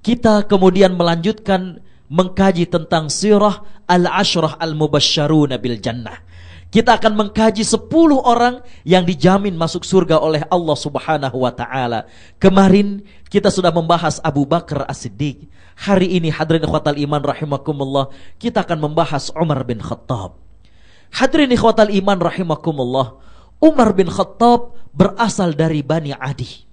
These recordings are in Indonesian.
kita kemudian melanjutkan mengkaji tentang sirah al-ashrah al-mubasysyaruna bil jannah. Kita akan mengkaji 10 orang yang dijamin masuk surga oleh Allah Subhanahu wa taala. Kemarin kita sudah membahas Abu Bakar As-Siddiq. Hari ini hadirin ikhwatal iman rahimakumullah, kita akan membahas Umar bin Khattab. Hadirin ikhwatal iman rahimakumullah, Umar bin Khattab berasal dari Bani Adi.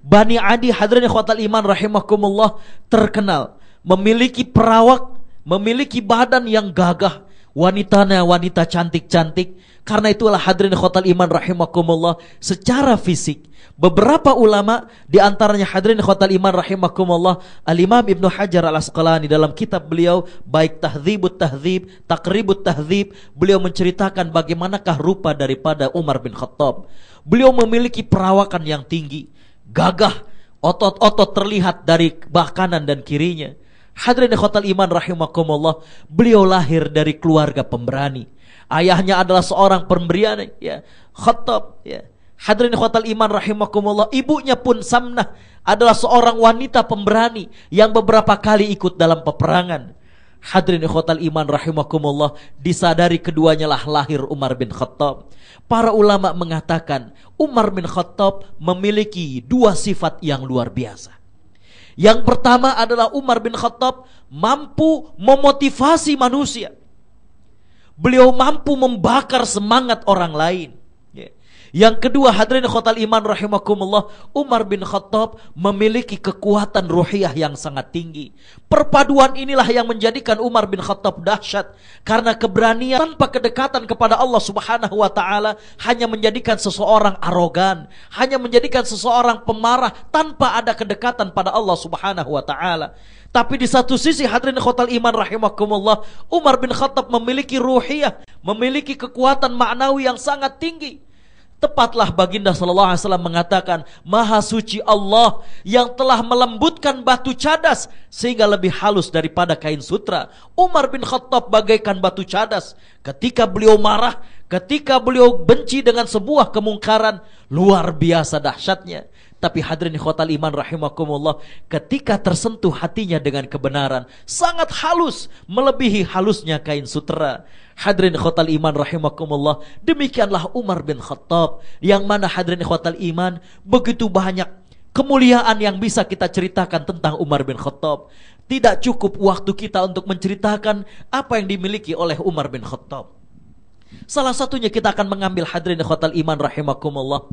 Bani Adi, hadirin ikhwatal iman rahimakumullah, terkenal memiliki perawak, memiliki badan yang gagah, wanitanya wanita cantik-cantik. Karena itulah hadirin ikhwatal iman rahimakumullah, secara fisik beberapa ulama, di antaranya hadirin ikhwatal iman rahimakumullah Al-Imam Ibnu Hajar Al-Asqalani dalam kitab beliau baik Tahdzibut Tahdzib, Taqribut Tahdzib, beliau menceritakan bagaimanakah rupa daripada Umar bin Khattab. Beliau memiliki perawakan yang tinggi, gagah, otot-otot terlihat dari bah kanan dan kirinya. Hadirin ikhwatal iman rahimakumullah, beliau lahir dari keluarga pemberani. Ayahnya adalah seorang pemberani, ya, Khattab, ya. Hadirin ikhwatal iman rahimakumullah, ibunya pun Samnah adalah seorang wanita pemberani yang beberapa kali ikut dalam peperangan. Hadirin ikhwatal iman rahimakumullah, disadari keduanya lah lahir Umar bin Khattab. Para ulama mengatakan Umar bin Khattab memiliki 2 sifat yang luar biasa. Yang pertama adalah Umar bin Khattab mampu memotivasi manusia. Beliau mampu membakar semangat orang lain. Yang kedua, hadirin ikhwatal iman rahimakumullah, Umar bin Khattab memiliki kekuatan ruhiyah yang sangat tinggi. Perpaduan inilah yang menjadikan Umar bin Khattab dahsyat, karena keberanian tanpa kedekatan kepada Allah Subhanahu wa taala hanya menjadikan seseorang arogan, hanya menjadikan seseorang pemarah tanpa ada kedekatan pada Allah Subhanahu wa taala. Tapi di satu sisi hadirin ikhwatal iman rahimakumullah, Umar bin Khattab memiliki ruhiyah, memiliki kekuatan maknawi yang sangat tinggi. Tepatlah baginda sallallahu alaihi wasallam mengatakan, Maha suci Allah yang telah melembutkan batu cadas sehingga lebih halus daripada kain sutra. Umar bin Khattab bagaikan batu cadas. Ketika beliau marah, ketika beliau benci dengan sebuah kemungkaran, luar biasa dahsyatnya. Tapi hadirin ikhwatal iman rahimakumullah, ketika tersentuh hatinya dengan kebenaran, sangat halus, melebihi halusnya kain sutra. Hadirin ikhwatal iman rahimakumullah, demikianlah Umar bin Khattab, yang mana hadirin ikhwatal iman, begitu banyak kemuliaan yang bisa kita ceritakan tentang Umar bin Khattab. Tidak cukup waktu kita untuk menceritakan apa yang dimiliki oleh Umar bin Khattab. Salah satunya kita akan mengambil hadirin ikhwatal iman rahimakumullah,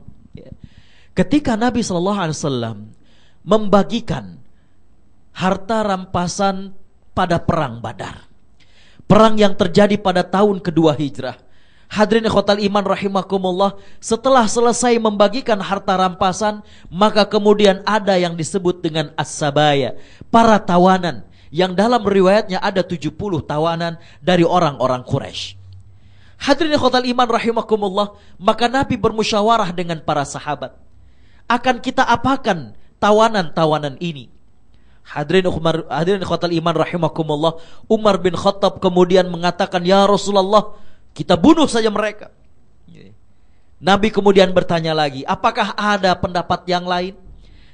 ketika Nabi SAW membagikan harta rampasan pada perang Badar, perang yang terjadi pada tahun kedua Hijrah. Hadirin ikhwatal iman rahimakumullah, setelah selesai membagikan harta rampasan, maka kemudian ada yang disebut dengan as-sabaya, para tawanan, yang dalam riwayatnya ada 70 tawanan dari orang-orang Quraisy. Hadirin ikhwatal iman rahimakumullah, maka Nabi bermusyawarah dengan para sahabat, akan kita apakan tawanan-tawanan ini? Hadirin ikhwatal iman rahimakumullah, Umar bin Khattab kemudian mengatakan, ya Rasulullah, kita bunuh saja mereka. Nabi kemudian bertanya lagi, apakah ada pendapat yang lain?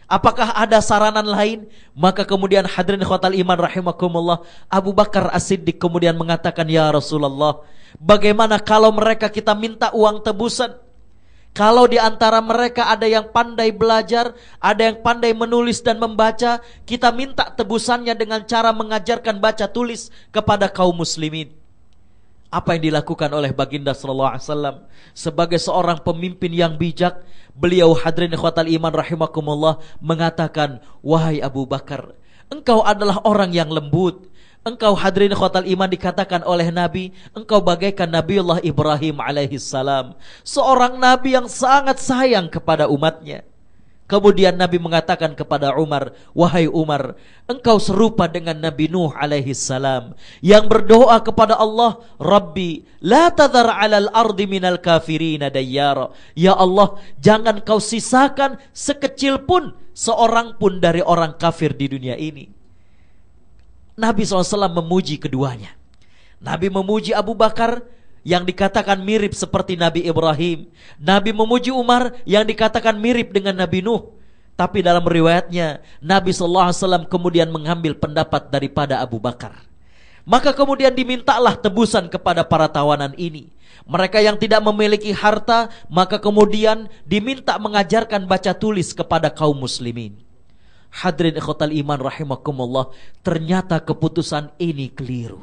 Apakah ada saranan lain? Maka kemudian hadirin ikhwatal iman rahimakumullah, Abu Bakar As-Siddiq kemudian mengatakan, ya Rasulullah, bagaimana kalau mereka kita minta uang tebusan? Kalau di antara mereka ada yang pandai belajar, ada yang pandai menulis dan membaca, kita minta tebusannya dengan cara mengajarkan baca tulis kepada kaum muslimin. Apa yang dilakukan oleh baginda sallallahu alaihi wasallam sebagai seorang pemimpin yang bijak? Beliau hadirin ikhwatal iman rahimakumullah mengatakan, wahai Abu Bakar, engkau adalah orang yang lembut. Engkau hadirin ikhwatal iman dikatakan oleh Nabi, engkau bagaikan Nabiullah Ibrahim alaihissalam, seorang Nabi yang sangat sayang kepada umatnya. Kemudian Nabi mengatakan kepada Umar, wahai Umar, engkau serupa dengan Nabi Nuh alaihissalam, yang berdoa kepada Allah, Rabbi, la tadhar alal ardi minal kafirina dayyara. Ya Allah, jangan kau sisakan sekecil pun seorang pun dari orang kafir di dunia ini. Nabi SAW memuji keduanya. Nabi memuji Abu Bakar yang dikatakan mirip seperti Nabi Ibrahim. Nabi memuji Umar yang dikatakan mirip dengan Nabi Nuh. Tapi dalam riwayatnya Nabi SAW kemudian mengambil pendapat daripada Abu Bakar. Maka kemudian dimintalah tebusan kepada para tawanan ini. Mereka yang tidak memiliki harta, maka kemudian diminta mengajarkan baca tulis kepada kaum muslimin. Hadirin ikhwatal iman rahimakumullah, ternyata keputusan ini keliru.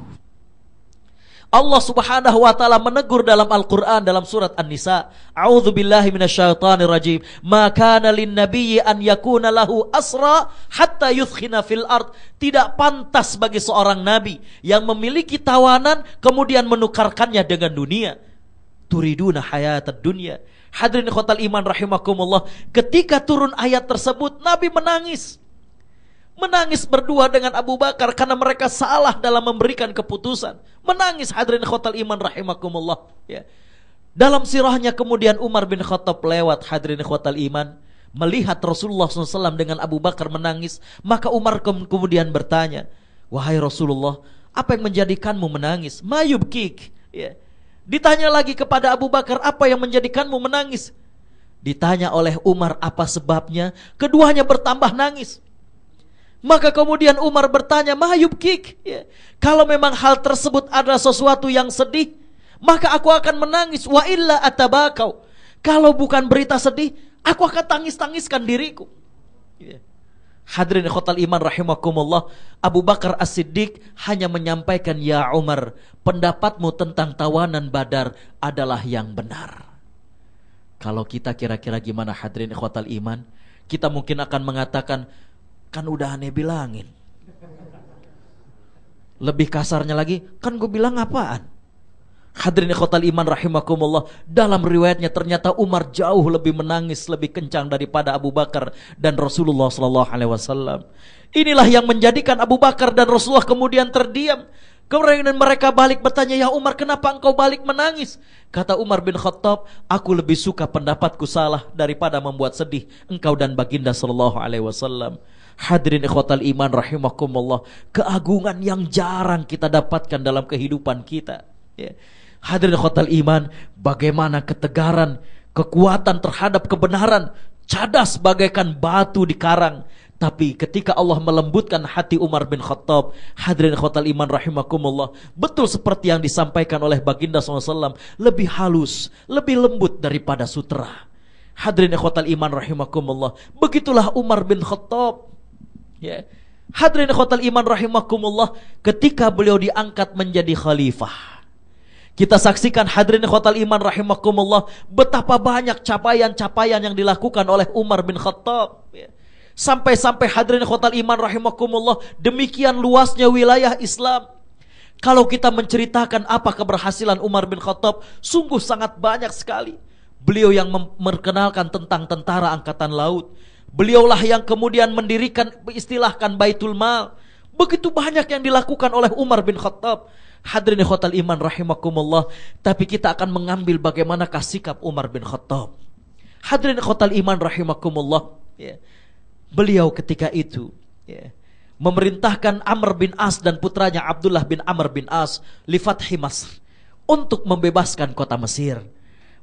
Allah Subhanahu wa taala menegur dalam Al-Qur'an dalam surat An-Nisa, A'udzubillahi minasyaitonir rajim. Ma kana lin-nabiyyi an yakuna lahu asra hatta yuthkhina fil ard. Tidak pantas bagi seorang nabi yang memiliki tawanan kemudian menukarkannya dengan dunia. Turiduna hayatad dunya. Hadirin ikhwatal iman rahimakumullah, ketika turun ayat tersebut Nabi menangis. Menangis berdua dengan Abu Bakar karena mereka salah dalam memberikan keputusan. Menangis, hadirin khotal iman rahimakumullah. Ya. Dalam sirahnya kemudian Umar bin Khattab lewat, hadirin khotal iman, melihat Rasulullah SAW dengan Abu Bakar menangis. Maka Umar kemudian bertanya, wahai Rasulullah, apa yang menjadikanmu menangis? Ma yubkik. Ya. Ditanya lagi kepada Abu Bakar, apa yang menjadikanmu menangis? Ditanya oleh Umar apa sebabnya, keduanya bertambah nangis. Maka kemudian Umar bertanya, mahayubkik, ya. Kalau memang hal tersebut adalah sesuatu yang sedih, maka aku akan menangis. Wa illa atabakau. Kalau bukan berita sedih, aku akan tangis-tangiskan diriku. Ya. Hadirin khotal iman rahimakumullah, Abu Bakar As-Siddiq hanya menyampaikan, ya Umar, pendapatmu tentang tawanan Badar adalah yang benar. Kalau kita kira-kira gimana, hadirin khotal iman? Kita mungkin akan mengatakan, kan udah aneh bilangin. Lebih kasarnya lagi, kan gue bilang apaan? Hadirin ikhwatal iman rahimakumullah, dalam riwayatnya ternyata Umar jauh lebih menangis, lebih kencang daripada Abu Bakar dan Rasulullah SAW. Inilah yang menjadikan Abu Bakar dan Rasulullah kemudian terdiam. Kemudian mereka balik bertanya, ya Umar, kenapa engkau balik menangis? Kata Umar bin Khattab, aku lebih suka pendapatku salah daripada membuat sedih engkau dan baginda SAW. Hadirin ikhwatal iman rahimakumullah, keagungan yang jarang kita dapatkan dalam kehidupan kita. Ya. Hadirin ikhwatal iman, bagaimana ketegaran, kekuatan terhadap kebenaran, cadas bagaikan batu di karang. Tapi ketika Allah melembutkan hati Umar bin Khattab, hadirin ikhwatal iman rahimakumullah, betul seperti yang disampaikan oleh baginda SAW, lebih halus, lebih lembut daripada sutera. Hadirin ikhwatal iman rahimakumullah, begitulah Umar bin Khattab. Ya. Hadirin ikhwatal iman rahimakumullah, ketika beliau diangkat menjadi khalifah, kita saksikan hadirin ikhwatal iman rahimakumullah, betapa banyak capaian-capaian yang dilakukan oleh Umar bin Khattab. Ya. Sampai-sampai hadirin ikhwatal iman rahimakumullah, demikian luasnya wilayah Islam. Kalau kita menceritakan apa keberhasilan Umar bin Khattab, sungguh sangat banyak sekali. Beliau yang memperkenalkan tentang tentara angkatan laut. Beliaulah yang kemudian mendirikan, istilahkan Baitul Mal. Begitu banyak yang dilakukan oleh Umar bin Khattab. Hadirin ikhwatal iman rahimakumullah, tapi kita akan mengambil bagaimanakah sikap Umar bin Khattab. Hadirin ikhwatal iman rahimakumullah, ya. Beliau ketika itu, ya, memerintahkan Amr bin As dan putranya Abdullah bin Amr bin As li fathi Masr, untuk membebaskan kota Mesir.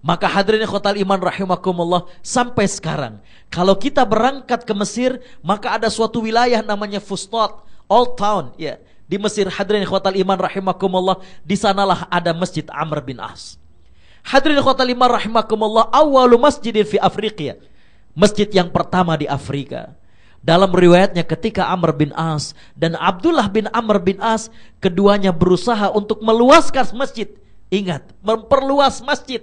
Maka hadirin ikhwatal iman rahimakumullah, sampai sekarang kalau kita berangkat ke Mesir, maka ada suatu wilayah namanya Fustat, Old Town, ya, di Mesir. Hadirin ikhwatal iman rahimakumullah, di sanalah ada Masjid Amr bin As. Hadirin ikhwatal iman rahimakumullah, awalu masjidin fi Afrika, masjid yang pertama di Afrika. Dalam riwayatnya ketika Amr bin As dan Abdullah bin Amr bin As, keduanya berusaha untuk meluaskan masjid. Ingat, memperluas masjid.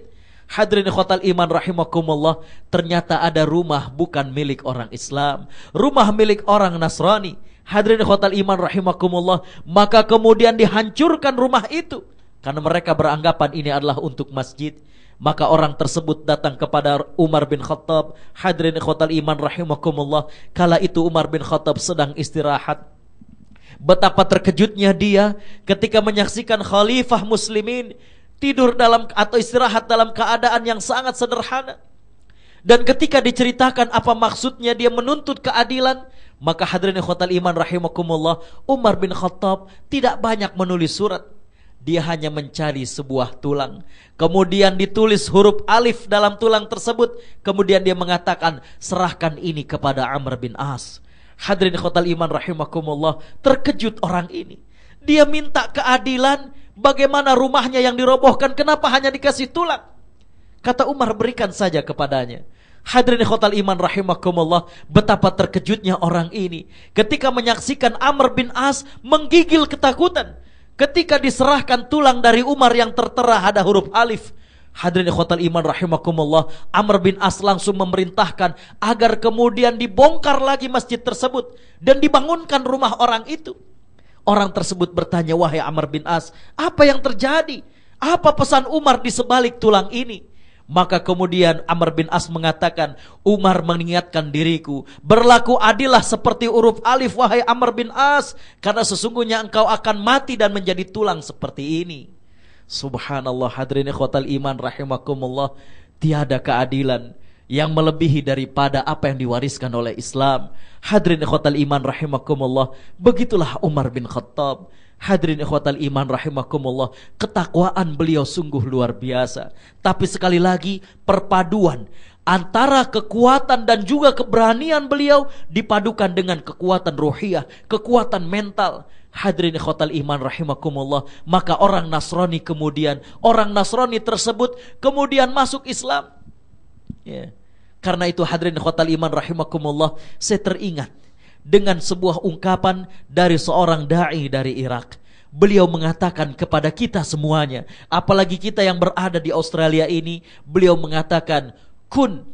Hadirin ikhwatal iman rahimakumullah, ternyata ada rumah bukan milik orang Islam, rumah milik orang Nasrani. Hadirin ikhwatal iman rahimakumullah, maka kemudian dihancurkan rumah itu karena mereka beranggapan ini adalah untuk masjid. Maka orang tersebut datang kepada Umar bin Khattab. Hadirin ikhwatal iman rahimakumullah, kala itu Umar bin Khattab sedang istirahat. Betapa terkejutnya dia ketika menyaksikan khalifah muslimin tidur dalam atau istirahat dalam keadaan yang sangat sederhana. Dan ketika diceritakan apa maksudnya dia menuntut keadilan, maka hadirin ikhwatal iman rahimakumullah, Umar bin Khattab tidak banyak menulis surat. Dia hanya mencari sebuah tulang. Kemudian ditulis huruf alif dalam tulang tersebut. Kemudian dia mengatakan, serahkan ini kepada Amr bin As. Hadirin ikhwatal iman rahimakumullah, terkejut orang ini. Dia minta keadilan, bagaimana rumahnya yang dirobohkan, kenapa hanya dikasih tulang? Kata Umar, berikan saja kepadanya. Hadirin ikhwatal iman rahimakumullah, betapa terkejutnya orang ini ketika menyaksikan Amr bin As menggigil ketakutan ketika diserahkan tulang dari Umar yang tertera ada huruf alif. Hadirin ikhwatal iman rahimakumullah, Amr bin As langsung memerintahkan agar kemudian dibongkar lagi masjid tersebut dan dibangunkan rumah orang itu. Orang tersebut bertanya, wahai Amr bin As, apa yang terjadi? Apa pesan Umar di sebalik tulang ini? Maka kemudian Amr bin As mengatakan, Umar mengingatkan diriku, berlaku adillah seperti huruf alif wahai Amr bin As, karena sesungguhnya engkau akan mati dan menjadi tulang seperti ini. Subhanallah, hadirin ikhwatal iman rahimakumullah, tiada keadilan yang melebihi daripada apa yang diwariskan oleh Islam. Hadirin ikhwatal iman rahimakumullah, begitulah Umar bin Khattab. Hadirin ikhwatal iman rahimakumullah, ketakwaan beliau sungguh luar biasa. Tapi sekali lagi, perpaduan antara kekuatan dan juga keberanian beliau dipadukan dengan kekuatan ruhiyah, kekuatan mental. Hadirin ikhwatal iman rahimakumullah, maka orang Nasrani tersebut kemudian masuk Islam. Ya. Karena itu hadirin ikhwatal iman rahimakumullah, saya teringat dengan sebuah ungkapan dari seorang da'i dari Irak. Beliau mengatakan kepada kita semuanya, apalagi kita yang berada di Australia ini, beliau mengatakan, kun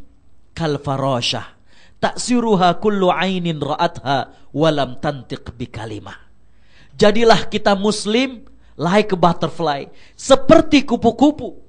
kal farashah ta'siruha kullu ainin ra'atha walam tantiq bi kalimah. Jadilah kita muslim like a butterfly, seperti kupu-kupu.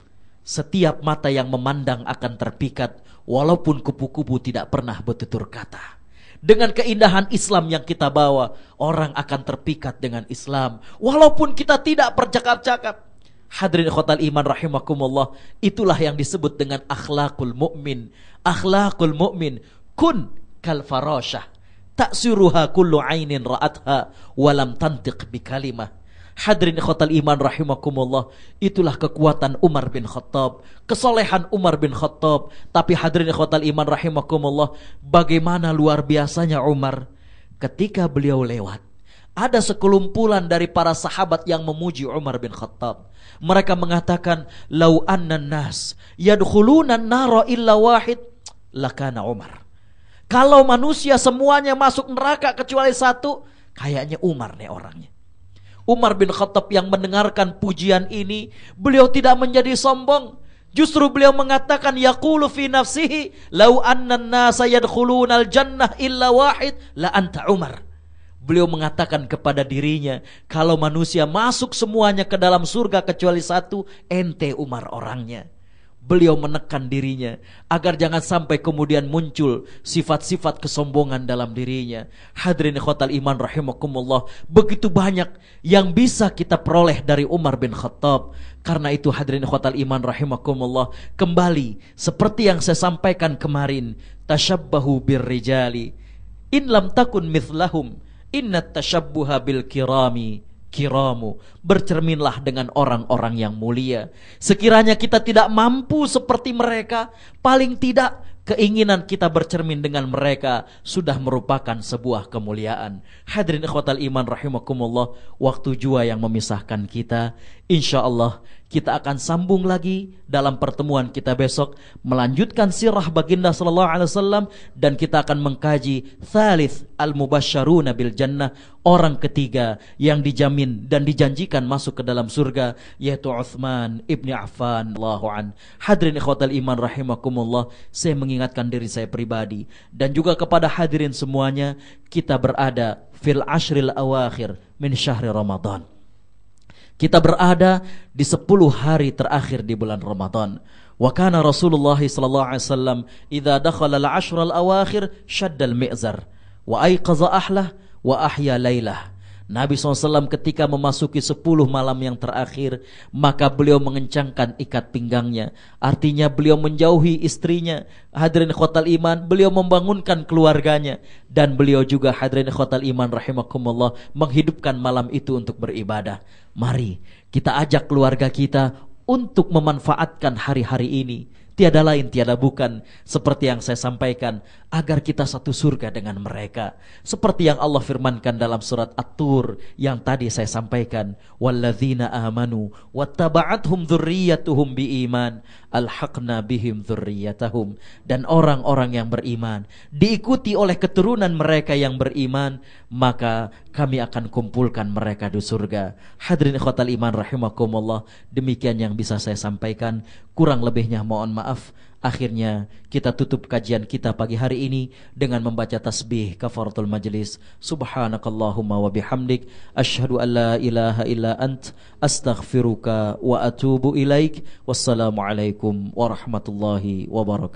Setiap mata yang memandang akan terpikat, walaupun kupu-kupu tidak pernah bertutur kata. Dengan keindahan Islam yang kita bawa, orang akan terpikat dengan Islam, walaupun kita tidak bercakap-cakap. Hadirin ikhwatal iman rahimakumullah, itulah yang disebut dengan akhlakul mu'min. Akhlakul mu'min, kun kal farashah ta'siruha kullu ainin ra'atha walam tantiq bi kalimah. Hadirin ikhwatal iman rahimakumullah, itulah kekuatan Umar bin Khattab, kesolehan Umar bin Khattab. Tapi hadirin ikhwatal iman rahimakumullah, bagaimana luar biasanya Umar ketika beliau lewat. Ada sekelumpulan dari para sahabat yang memuji Umar bin Khattab. Mereka mengatakan, lau anna nas yadkhuluna an-nara illa wahid lakana Umar. Kalau manusia semuanya masuk neraka kecuali satu, kayaknya Umar nih orangnya. Umar bin Khattab yang mendengarkan pujian ini, beliau tidak menjadi sombong. Justru beliau mengatakan, yaqulu fi nafsihi, lau anna an-nasa yadkhulunal jannah illa wahid la anta Umar. Beliau mengatakan kepada dirinya, kalau manusia masuk semuanya ke dalam surga kecuali satu, ente Umar orangnya. Beliau menekan dirinya agar jangan sampai kemudian muncul sifat-sifat kesombongan dalam dirinya. Hadirin ikhwatal iman rahimakumullah, begitu banyak yang bisa kita peroleh dari Umar bin Khattab. Karena itu hadirin ikhwatal iman rahimakumullah, kembali seperti yang saya sampaikan kemarin, tashabbahu birrijali in lam takun mithlahum innat tashabbuha bil kirami kiramu. Bercerminlah dengan orang-orang yang mulia. Sekiranya kita tidak mampu seperti mereka, paling tidak keinginan kita bercermin dengan mereka sudah merupakan sebuah kemuliaan. Hadirin ikhwatal iman rahimakumullah, waktu jua yang memisahkan kita. InsyaAllah kita akan sambung lagi dalam pertemuan kita besok, melanjutkan sirah baginda sallallahu alaihi wasallam, dan kita akan mengkaji thalith al-mubasysyaruna bil jannah, orang ketiga yang dijamin dan dijanjikan masuk ke dalam surga, yaitu Utsman ibni Affan radhiyallahu an. Hadirin ikhwatal iman rahimakumullah, saya mengingatkan diri saya pribadi dan juga kepada hadirin semuanya, kita berada fil ashril awakhir min syahri Ramadan. Kita berada di 10 hari terakhir di bulan Ramadan. Wa kana Rasulullah sallallahu alaihi wasallam idza dakhala al-ashr al-awakhir shadda al-mi'zar wa ayqaza ahlah wa ahya lailah. Nabi SAW ketika memasuki 10 malam yang terakhir, maka beliau mengencangkan ikat pinggangnya. Artinya beliau menjauhi istrinya. Hadirin khotal iman, beliau membangunkan keluarganya. Dan beliau juga, hadirin khotal iman rahimakumullah, menghidupkan malam itu untuk beribadah. Mari kita ajak keluarga kita untuk memanfaatkan hari-hari ini. Tiada lain, tiada bukan, seperti yang saya sampaikan, agar kita satu surga dengan mereka. Seperti yang Allah firmankan dalam surat At-Tur yang tadi saya sampaikan, walladzina amanu wattaba'athum dzurriyyatuhum biiman alhaqna bihim dzurriyyatahum. Dan orang-orang yang beriman diikuti oleh keturunan mereka yang beriman, maka kami akan kumpulkan mereka di surga. Hadirin ikhwatal iman rahimakumullah, demikian yang bisa saya sampaikan. Kurang lebihnya mohon maaf. Akhirnya kita tutup kajian kita pagi hari ini dengan membaca tasbih kafaratul majlis. Subhanakallahumma wa bihamdik, asyhadu an la ilaha illa ant, astaghfiruka wa atubu ilaik. Wassalamualaikum warahmatullahi wabarakatuh.